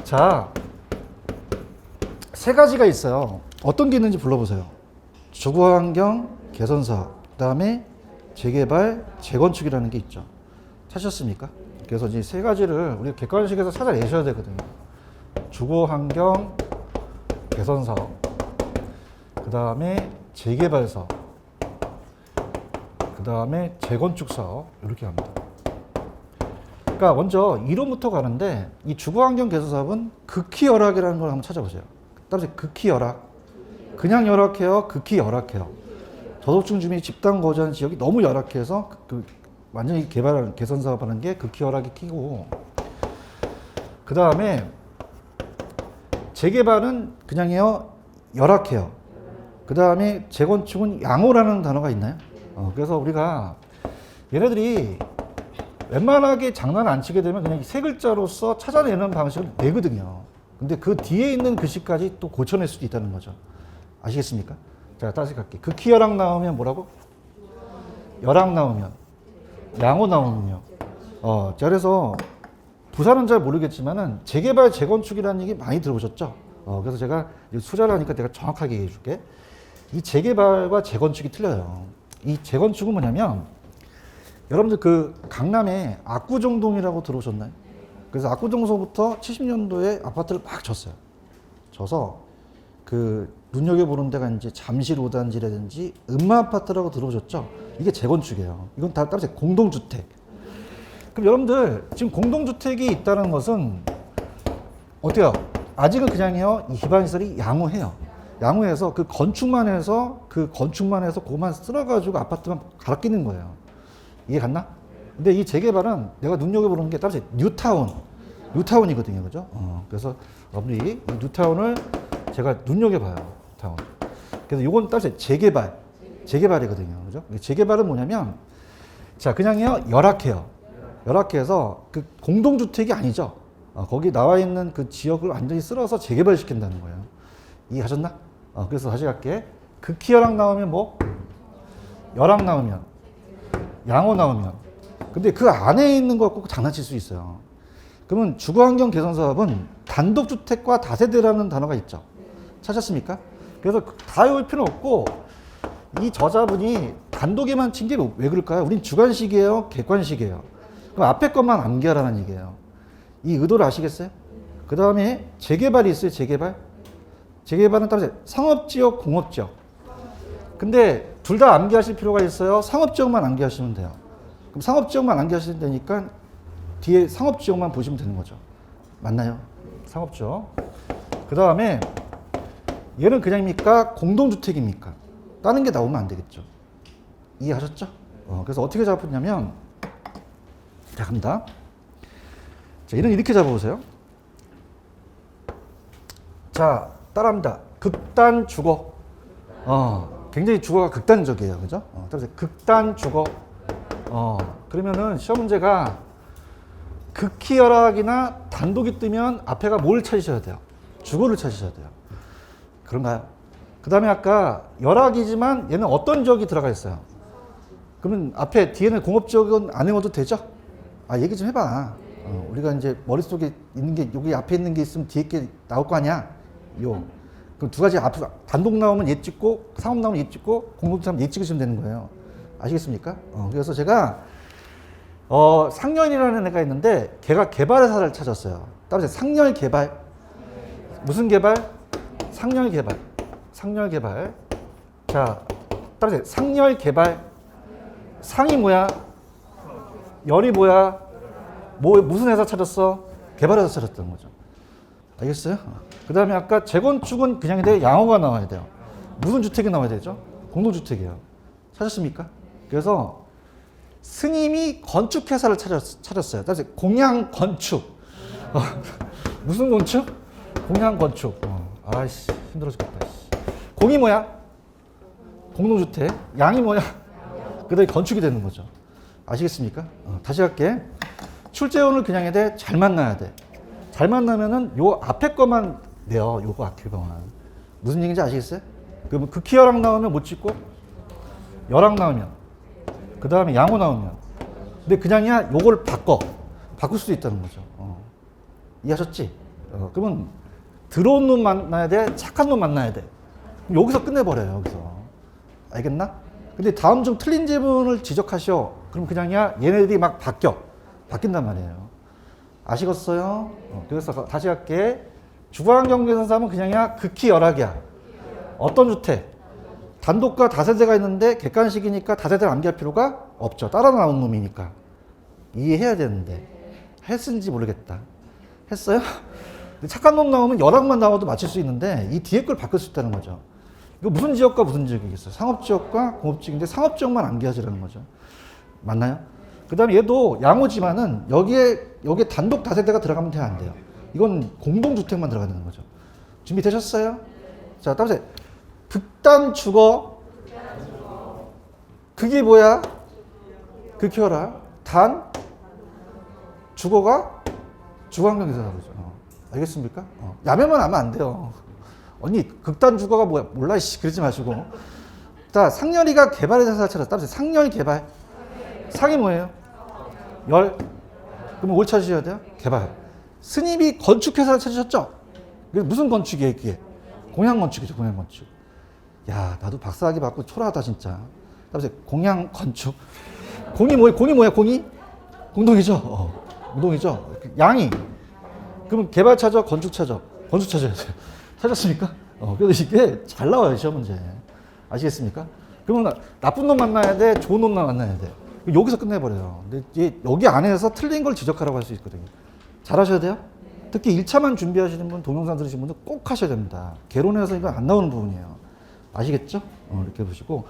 자, 세 가지가 있어요. 어떤 게 있는지 불러보세요. 주거환경 개선사업, 그 다음에 재개발, 재건축이라는 게 있죠. 찾으셨습니까? 그래서 이 세 가지를 우리가 객관식에서 찾아내셔야 되거든요. 주거환경 개선사업, 그 다음에 재개발사업, 그 다음에 재건축사업, 이렇게 합니다. 그러니까 먼저 이론부터 가는데 이 주거환경 개선사업은 극히 열악이라는 걸 한번 찾아보세요. 따라서 극히 열악. 그냥 열악해요? 극히 열악해요. 저소득층 주민이 집단 거주하는 지역이 너무 열악해서 완전히 개선 사업하는 게 극히 열악이 키고, 그 다음에 재개발은 그냥요 열악해요. 그 다음에 재건축은 양호라는 단어가 있나요? 그래서 우리가 얘네들이 웬만하게 장난 안 치게 되면 그냥 세 글자로서 찾아내는 방식을 내거든요. 근데 그 뒤에 있는 글씨까지 또 고쳐낼 수도 있다는 거죠. 아시겠습니까? 자, 다시 갈게요. 극히 열악 나오면 뭐라고? 열악 나오면. 양호 나오면요. 자, 그래서 부사는 잘 모르겠지만은 재개발, 재건축이라는 얘기 많이 들어보셨죠? 그래서 제가 수자를 하니까 내가 정확하게 얘기해 줄게. 이 재개발과 재건축이 틀려요. 이 재건축은 뭐냐면 여러분들 그 강남에 압구정동이라고 들어오셨나요? 그래서 압구정서부터 70년도에 아파트를 막 졌어요. 져서 그 눈여겨보는 데가 이제 잠실 5단지라든지 음마아파트라고 들어오셨죠? 이게 재건축이에요. 이건 다 따로 공동주택. 그럼 여러분들 지금 공동주택이 있다는 것은 어때요? 아직은 그냥요 이 기반시설이 양호해요. 양호해서 그 건축만 해서 그것만 쓸어가지고 아파트만 갈아 끼는 거예요. 이해 갔나? 근데 이 재개발은 내가 눈여겨보는 게 따로 뉴타운이거든요. 그죠? 그래서 여러분들이 이 뉴타운을 제가 눈여겨봐요. 뉴타운. 그래서 이건 따로 재개발이거든요. 그죠? 재개발은 뭐냐면 자, 그냥요 열악해요. 열악해서 그 공동주택이 아니죠. 거기 나와 있는 그 지역을 완전히 쓸어서 재개발시킨다는 거예요. 이해하셨나? 그래서 다시 갈게. 극히 열악 나오면 뭐? 열악 나오면. 양호 나오면. 근데 그 안에 있는 거 꼭 장난칠 수 있어요. 그러면 주거환경 개선 사업은 단독주택과 다세대라는 단어가 있죠. 찾았습니까? 그래서 다 외울 필요는 없고 이 저자분이 단독에만 친 게 왜 그럴까요? 우린 주관식이에요? 객관식이에요? 그럼 앞에 것만 암기하라는 얘기예요. 이 의도를 아시겠어요? 그 다음에 재개발이 있어요. 재개발은 따로 상업지역, 공업지역. 근데 둘 다 암기하실 필요가 있어요. 상업지역만 암기하시면 돼요. 그럼 상업지역만 암기하시면 되니까 뒤에 상업지역만 보시면 되는 거죠. 맞나요? 상업지역. 그 다음에 얘는 그냥입니까? 공동주택입니까? 다른 게 나오면 안 되겠죠. 이해하셨죠? 그래서 어떻게 잡았냐면 자, 갑니다. 자, 얘는 이렇게 잡아보세요. 자, 따라합니다. 극단 주거. 굉장히 주거가 극단적이에요. 그죠? 따라서 극단 주거. 그러면은 시험 문제가 극히 열악이나 단독이 뜨면 앞에가 뭘 찾으셔야 돼요? 주거를 찾으셔야 돼요. 그런가요? 그 다음에 아까 열악이지만 얘는 어떤 지역이 들어가 있어요? 그러면 앞에 뒤에는 공업지역은 안 외워도 되죠? 얘기 좀 해봐. 우리가 이제 머릿속에 있는 게 여기 앞에 있는 게 있으면 뒤에 게 나올 거 아니야? 그럼 두 가지 앞에 단독 나오면 얘 찍고 상업 나오면 얘 찍고 공동주택 나오면 얘 찍으시면 되는 거예요. 아시겠습니까? 그래서 제가 상렬이라는 애가 있는데 걔가 개발회사를 찾았어요. 따라서 상렬 개발. 무슨 개발? 상렬 개발. 상렬 개발. 자, 따라서 상렬 개발. 상이 뭐야? 열이 뭐야? 무슨 회사 찾았어? 개발회사 찾았다는 거죠. 알겠어요? 그 다음에 아까 재건축은 그냥 양호가 나와야 돼요. 무슨 주택이 나와야 되죠? 공동주택이에요. 찾았습니까? 그래서 스님이 건축회사를 찾았어요. 따라서 공양건축. 무슨 건축? 공양건축. 아이씨, 힘들어 죽겠다. 공이 뭐야? 공동주택. 양이 뭐야? 그 다음에 건축이 되는 거죠. 아시겠습니까? 다시 할게. 출제원을 그냥 해야 돼? 잘 만나야 돼. 잘 만나면은 요 앞에 것만 내요. 요거 앞에 것만. 무슨 얘기인지 아시겠어요? 그러면 극히 열악 나오면 못 찍고, 열악 나오면, 그 다음에 양호 나오면. 근데 그냥이야 요걸 바꿀 수도 있다는 거죠. 이해하셨지? 그러면 더러운 놈 만나야 돼? 착한 놈 만나야 돼? 그럼 여기서 끝내버려요. 여기서. 알겠나? 근데 다음 중 틀린 지문을 지적하셔. 그럼 그냥이야 얘네들이 막 바뀐단 말이에요. 아시겠어요? 그래서 다시 할게. 주거환경 개선 사업은 그냥이야 극히 열악이야. 어떤 주택? 단독과 다세대가 있는데 객관식이니까 다세대를 암기할 필요가 없죠. 따라 나온 놈이니까. 이해해야 되는데 했는지 모르겠다. 했어요? 착한 놈 나오면 열악만 나와도 맞출 수 있는데 이 뒤에 걸 바꿀 수 있다는 거죠. 이거 무슨 지역과 무슨 지역이겠어요? 상업지역과 공업지역인데 상업지역만 암기하시라는 거죠. 맞나요? 그 다음에 얘도 양호지만은 여기에 단독 다세대가 들어가면 돼요, 안 돼요? 이건 공동주택만 들어가는 거죠. 준비되셨어요? 자, 따라서 극단 주거. 극이 뭐야? 극혀라. 단 주거가 주관관계사라고 그러죠. 알겠습니까? 야매만 하면 안 돼요. 언니 극단 주거가 뭐야? 몰라 씨 그러지 마시고. 자, 상렬이가 개발의 대사를 찾았다. 따라서 상렬 개발. 상이 뭐예요? 열. 그럼 뭘 찾으셔야 돼요? 개발. 스님이 건축회사를 찾으셨죠? 무슨 건축이에요, 이게? 공양건축이죠, 공양건축. 야, 나도 박사학위 받고 초라하다, 진짜. 따라서 공양건축. 공이 뭐예요? 공이 뭐야, 공이? 공동이죠? 공동이죠? 양이. 그러면 개발 찾아, 건축 찾아. 건축 찾아야 돼요. 찾았습니까? 그래서 이게 잘 나와요, 시험 문제. 아시겠습니까? 그러면 나쁜 놈 만나야 돼, 좋은 놈 만나야 돼. 여기서 끝내버려요. 근데 여기 안에서 틀린 걸 지적하라고 할 수 있거든요. 잘 하셔야 돼요. 특히 1차만 준비하시는 분, 동영상 들으시는 분들 꼭 하셔야 됩니다. 개론에서 이거 안 나오는 부분이에요. 아시겠죠? 이렇게 보시고.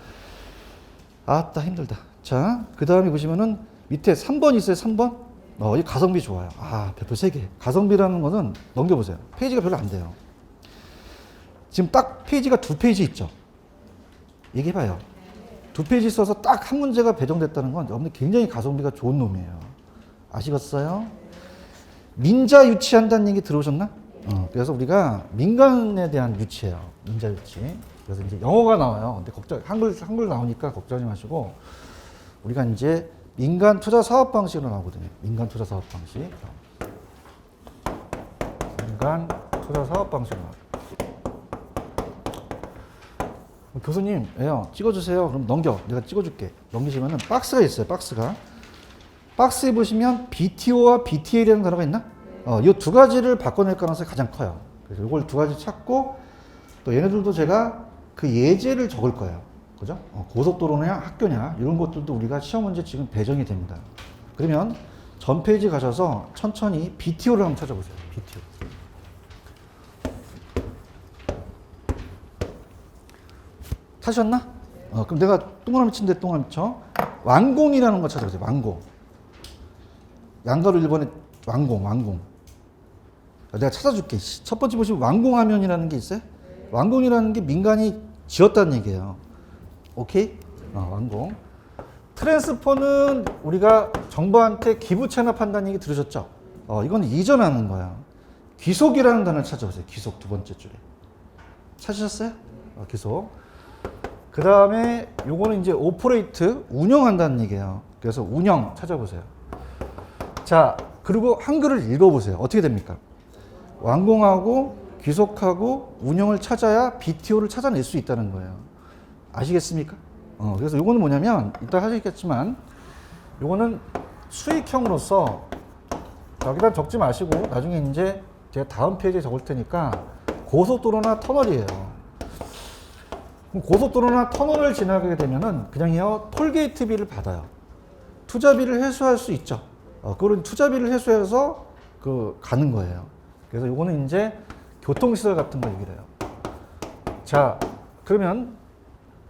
아따, 힘들다. 자, 그 다음에 보시면은 밑에 3번 있어요, 3번? 이 가성비 좋아요. 별표 3개. 가성비라는 거는 넘겨보세요. 페이지가 별로 안 돼요. 지금 딱 페이지가 2페이지 있죠? 얘기해봐요. 2페이지 써서 딱 한 문제가 배정됐다는 건 여러분들 굉장히 가성비가 좋은 놈이에요. 아시겠어요? 민자 유치한다는 얘기 들어오셨나? 그래서 우리가 민간에 대한 유치예요. 민자 유치. 그래서 이제 영어가 나와요. 근데 한글 나오니까 걱정하지 마시고, 우리가 이제 민간 투자 사업 방식으로 나오거든요. 민간 투자 사업 방식. 민간 투자 사업 방식으로 나와요. 교수님, 예요. 찍어주세요. 그럼 넘겨. 내가 찍어줄게. 넘기시면은 박스가 있어요. 박스에 보시면 BTO와 BTL이라는 단어가 있나? 이 두 가지를 바꿔낼 가능성이 가장 커요. 그래서 이걸 두 가지 찾고, 또 얘네들도 제가 그 예제를 적을 거예요. 그죠? 고속도로냐, 학교냐, 이런 것들도 우리가 시험 문제 지금 배정이 됩니다. 그러면 전 페이지 가셔서 천천히 BTO를 한번 찾아보세요. BTO. 찾으셨나? 그럼 내가 동그라미 친데 동그라미 쳐. 완공이라는 거 찾아보세요. 완공. 양가로 1번에 완공. 내가 찾아줄게. 첫 번째 보시면 완공화면이라는 게 있어요. 완공이라는 게 민간이 지었다는 얘기예요. 오케이? 완공. 트랜스퍼는 우리가 정부한테 기부 체납한다는 얘기 들으셨죠? 이건 이전하는 거야. 귀속이라는 단어를 찾아보세요. 귀속 두 번째 줄에. 찾으셨어요? 귀속. 그 다음에 요거는 이제 오퍼레이트, 운영한다는 얘기예요. 그래서 운영 찾아보세요. 자, 그리고 한글을 읽어보세요. 어떻게 됩니까? 완공하고 귀속하고 운영을 찾아야 BTO를 찾아낼 수 있다는 거예요. 아시겠습니까? 그래서 요거는 뭐냐면, 이따 하시겠지만, 요거는 수익형으로서 여기다 적지 마시고, 나중에 이제 제가 다음 페이지에 적을 테니까, 고속도로나 터널이에요. 고속도로나 터널을 지나가게 되면은 그냥요 톨게이트비를 받아요. 투자비를 회수할 수 있죠. 그런 투자비를 회수해서 가는 거예요. 그래서 요거는 이제 교통시설 같은 거 얘기를 해요. 자, 그러면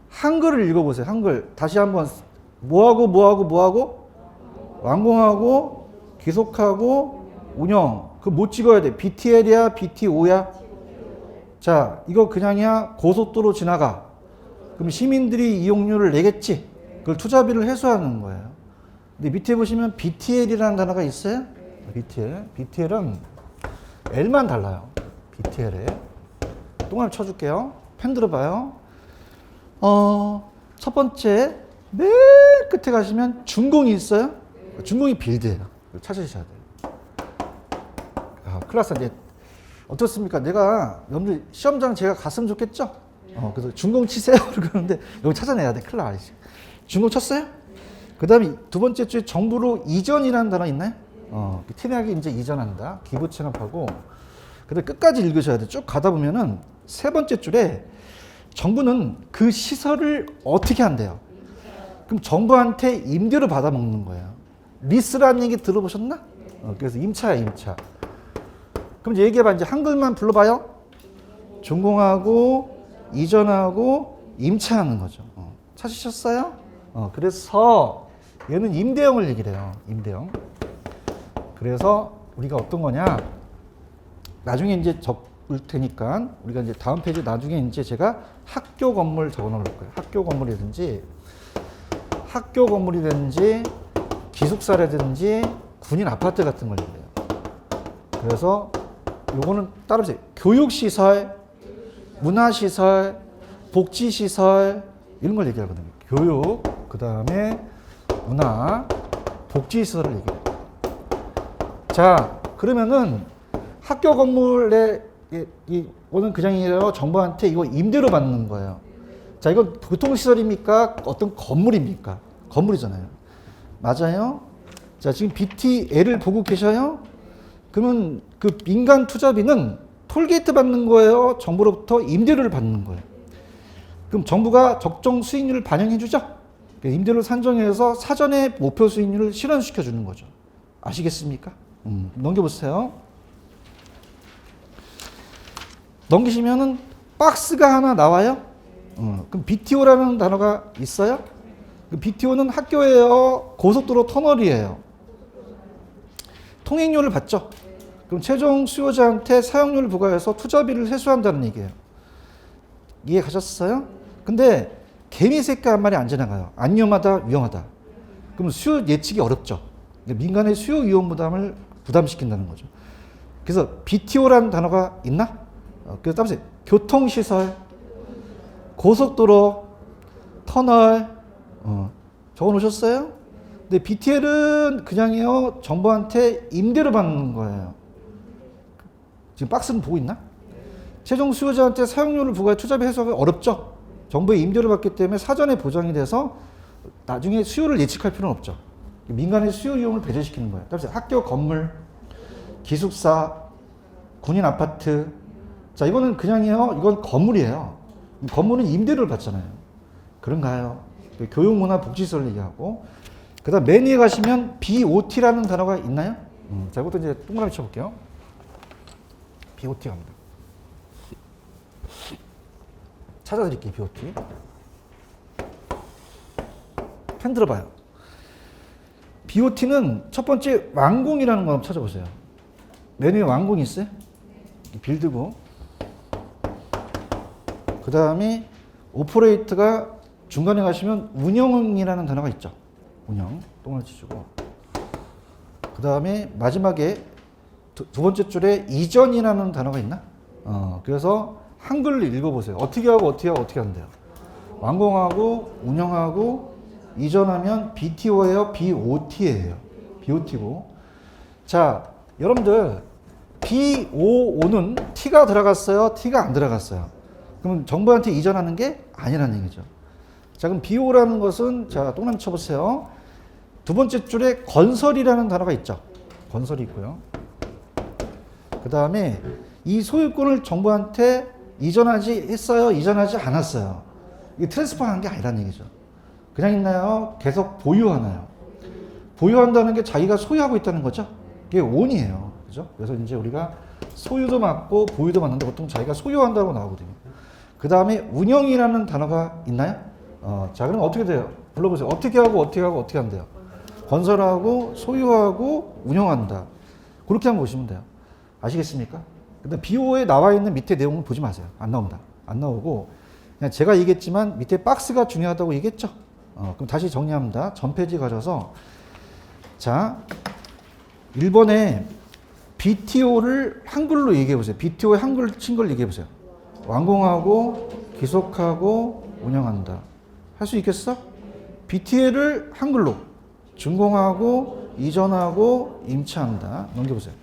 한글을 읽어보세요. 한글 다시 한번 뭐하고 완공하고 귀속하고 운영. 뭐 찍어야 돼? BTL이야, BTO야? 자, 이거 그냥이야 고속도로 지나가. 그럼 시민들이 이용료를 내겠지. 그걸 투자비를 회수하는 거예요. 근데 밑에 보시면 BTL이라는 단어가 있어요. BTL은 L만 달라요. BTL에. 동그라미 쳐줄게요. 펜 들어봐요. 첫 번째 맨 끝에 가시면 준공이 있어요. 준공이 빌드예요. 찾으셔야 돼요. 큰일 났어. 이제 어떻습니까? 내가 여러분들 시험장 제가 갔으면 좋겠죠? 그래서 준공 치세요. 그러는데 여기 찾아내야 돼. 큰일 나. 준공 쳤어요? 그 다음에 두 번째 줄에 정부로 이전이라는 단어 있나요? 티내하게 이제 이전한다. 기부 체납하고. 그 다음에 끝까지 읽으셔야 돼. 쭉 가다 보면은 세 번째 줄에 정부는 그 시설을 어떻게 한대요? 그럼 정부한테 임대로 받아먹는 거예요. 리스라는 얘기 들어보셨나? 그래서 임차야, 임차. 그럼 이제 얘기해봐. 이제 한글만 불러봐요. 준공하고, 이전하고, 임차하는 거죠. 찾으셨어요? 그래서 얘는 임대형을 얘기를 해요. 임대형. 그래서 우리가 어떤 거냐. 나중에 이제 테니까 우리가 이제 다음 페이지 나중에 이제 제가 학교 건물 적어 놓을 거예요. 학교 건물이든지 기숙사라든지 군인 아파트 같은 걸 얘기해요. 그래서 요거는 따라서 교육시설, 문화시설, 복지시설 이런 걸 얘기하거든요. 교육, 그 다음에 문화, 복지시설을 얘기해요. 자, 그러면은 학교 건물에 오는 그냥이에요. 정부한테 이거 임대로 받는 거예요. 자, 이건 교통시설입니까? 어떤 건물입니까? 건물이잖아요. 맞아요? 자, 지금 BTL을 보고 계셔요? 그러면 그 민간 투자비는 톨게이트 받는 거예요? 정부로부터 임대료를 받는 거예요? 그럼 정부가 적정 수익률을 반영해 주죠? 임대료를 산정해서 사전에 목표 수익률을 실현시켜 주는 거죠. 아시겠습니까? 넘겨보세요. 넘기시면은 박스가 하나 나와요. 그럼 BTO라는 단어가 있어요. BTO는 학교예요, 고속도로 터널이에요. 통행료를 받죠. 그럼 최종 수요자한테 사용료를 부과해서 투자비를 회수한다는 얘기예요. 이해 가셨어요? 근데 개미 새끼 한 마리 안 지나가요. 안 위험하다, 위험하다. 그럼 수요 예측이 어렵죠. 민간의 수요 위험 부담을 부담시킨다는 거죠. 그래서 BTO라는 단어가 있나? 그래서 따라서 교통시설, 고속도로, 터널 적어 놓으셨어요? 근데 BTL은 그냥요 정부한테 임대로 받는 거예요. 지금 박스는 보고 있나? 최종 수요자한테 사용료를 부과해 투자비 해소가 어렵죠. 정부의 임대를 받기 때문에 사전에 보장이 돼서 나중에 수요를 예측할 필요는 없죠. 민간의 수요 위험을 배제시키는 거예요. 따라서 학교 건물, 기숙사, 군인 아파트. 자, 이거는 그냥이요. 이건 건물이에요. 건물은 임대료를 받잖아요. 그런가요? 교육, 문화, 복지시설 얘기하고. 그 다음 맨 위에 가시면 BOT라는 단어가 있나요? 자, 이것도 이제 동그라미 쳐볼게요. BOT 갑니다. 찾아드릴게요, BOT. 펜 들어봐요. BOT는 첫 번째 완공이라는 거 한번 찾아보세요. 맨 위에 완공이 있어요? 빌드고. 그 다음에 오퍼레이트가 중간에 가시면 운영이라는 단어가 있죠. 운영. 똥을 치시고. 그 다음에 마지막에 두 번째 줄에 이전이라는 단어가 있나? 그래서 한글로 읽어보세요. 어떻게 하고 어떻게 하고 어떻게 한대요. 완공하고 운영하고 이전하면 BTO예요? BOT예요? BOT고. 자, 여러분들 BOO는 T가 들어갔어요? T가 안 들어갔어요? 그러면 정부한테 이전하는 게 아니라는 얘기죠. 자, 그럼 BO라는 것은 자, 동그라미 쳐보세요. 두 번째 줄에 건설이라는 단어가 있죠. 건설이 있고요. 그 다음에 이 소유권을 정부한테 이전하지 했어요? 이전하지 않았어요? 이게 트랜스퍼 한 게 아니라는 얘기죠. 그냥 있나요? 계속 보유하나요? 보유한다는 게 자기가 소유하고 있다는 거죠. 이게 온이에요. 그죠? 그래서 이제 우리가 소유도 맞고 보유도 맞는데 보통 자기가 소유한다고 나오거든요. 그 다음에 운영이라는 단어가 있나요? 자, 그럼 어떻게 돼요? 불러보세요. 어떻게 하고 어떻게 하고 어떻게 한대요? 건설하고 소유하고 운영한다. 그렇게 한번 보시면 돼요. 아시겠습니까? 근데 BO에 나와 있는 밑에 내용을 보지 마세요. 안 나옵니다. 안 나오고 그냥 제가 얘기했지만 밑에 박스가 중요하다고 얘기했죠. 그럼 다시 정리합니다. 전 페이지 가셔서 자 1번에 BTO를 한글로 얘기해 보세요. BTO의 한글 친 걸 얘기해 보세요. 완공하고 기속하고 운영한다. 할 수 있겠어? BTL을 한글로 준공하고 이전하고 임차한다. 넘겨보세요.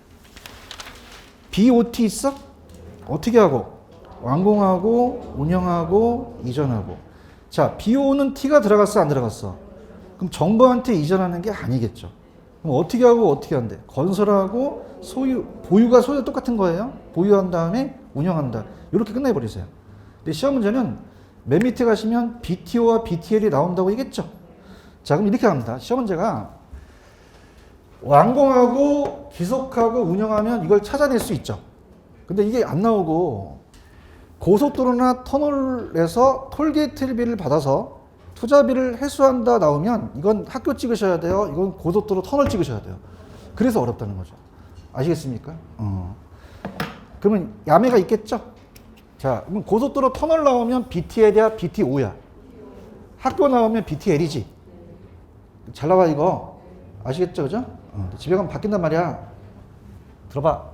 BOT 있어? 어떻게 하고? 완공하고 운영하고 이전하고. 자, BO는 T가 들어갔어 안 들어갔어? 그럼 정부한테 이전하는 게 아니겠죠. 그럼 어떻게 하고 어떻게 한대? 건설하고 소유, 보유가 소유 똑같은 거예요. 보유한 다음에 운영한다. 이렇게 끝내버리세요. 근데 시험 문제는 맨 밑에 가시면 BTO와 BTL이 나온다고 얘기했죠. 자, 그럼 이렇게 합니다. 시험 문제가 완공하고 기속하고 운영하면 이걸 찾아낼 수 있죠. 근데 이게 안 나오고 고속도로나 터널에서 톨게이트비를 받아서 투자비를 회수한다 나오면 이건 학교 찍으셔야 돼요. 이건 고속도로 터널 찍으셔야 돼요. 그래서 어렵다는 거죠. 아시겠습니까? 그러면 야매가 있겠죠? 자, 그럼 고속도로 터널 나오면 BTL이야, BT5야? 학교 나오면 BTL이지? 잘 나와, 이거. 아시겠죠? 그죠? 집에 가면 바뀐단 말이야. 들어봐.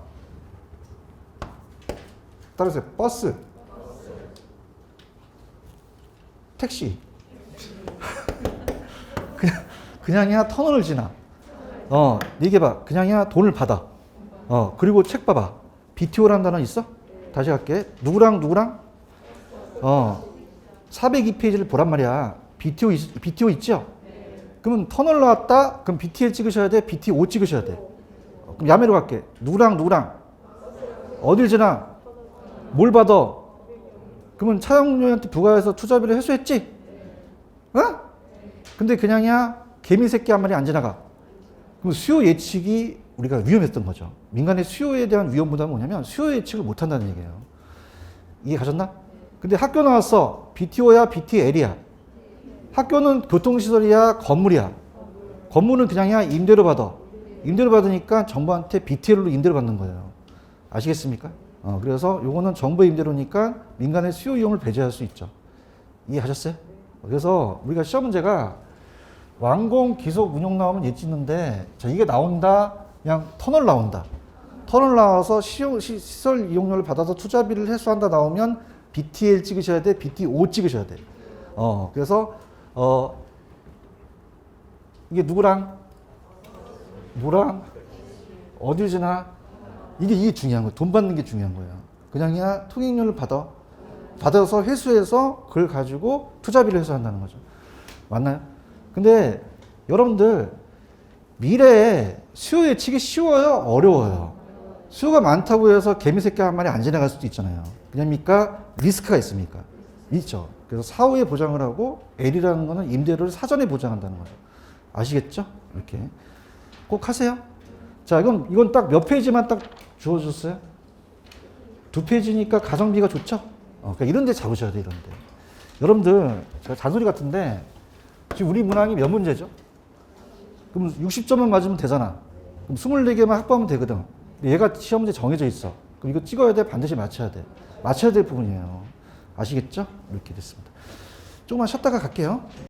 따라오세요. 버스. 택시. 그냥이야 터널을 지나. 얘기해봐. 그냥이야 돈을 받아. 그리고 책 봐봐. BTO라는 단어 있어? 다시 갈게. 누구랑 누구랑? 402페이지를 보란 말이야. BTO 있죠? 그러면 터널 나왔다? 그럼 BTL 찍으셔야 돼? BT5 찍으셔야 돼? 그럼 야매로 갈게. 누구랑 누구랑? 어딜 지나? 뭘 받아? 그러면 차용료한테 부과해서 투자비를 회수했지? 근데 그냥이야 개미 새끼 한 마리 안 지나가. 그럼 수요 예측이 우리가 위험했던 거죠. 민간의 수요에 대한 위험보다는 뭐냐면 수요 예측을 못 한다는 얘기예요. 이해 가셨나? 근데 학교 나왔어. BTO야, BTL이야. 학교는 교통시설이야, 건물이야. 건물은 그냥이야 임대료 받아. 임대료 받으니까 정부한테 BTL로 임대료 받는 거예요. 아시겠습니까? 그래서 요거는 정부 임대료니까 민간의 수요 이용을 배제할 수 있죠. 이해하셨어요? 그래서 우리가 시험 문제가 완공, 기속, 운용 나오면 예 찍는데, 자, 이게 나온다, 그냥 터널 나온다. 터널 나와서 시설 이용료를 받아서 투자비를 회수한다 나오면 BTL 찍으셔야 돼, BT5 찍으셔야 돼. 그래서, 이게 누구랑, 뭐랑, 어딜 지나, 이게 중요한 거예요. 돈 받는 게 중요한 거예요. 그냥이야 통행료를 받아서 회수해서 그걸 가지고 투자비를 회수한다는 거죠. 맞나요? 근데 여러분들 미래에 수요 예측이 쉬워요? 어려워요? 수요가 많다고 해서 개미새끼 한 마리 안 지나갈 수도 있잖아요. 왜냐니까 리스크가 있습니까? 있죠. 그래서 사후에 보장을 하고 L이라는 거는 임대료를 사전에 보장한다는 거죠. 아시겠죠? 이렇게 꼭 하세요. 자, 이건 딱 몇 페이지만 딱 주어줬어요? 2페이지니까 가성비가 좋죠? 그러니까 이런 데 잡으셔야 돼, 이런 데. 여러분들, 제가 잔소리 같은데, 지금 우리 문항이 몇 문제죠? 그럼 60점만 맞으면 되잖아. 그럼 24개만 확보하면 되거든. 근데 얘가 시험 문제 정해져 있어. 그럼 이거 찍어야 돼? 반드시 맞춰야 돼. 맞춰야 될 부분이에요. 아시겠죠? 이렇게 됐습니다. 조금만 쉬었다가 갈게요.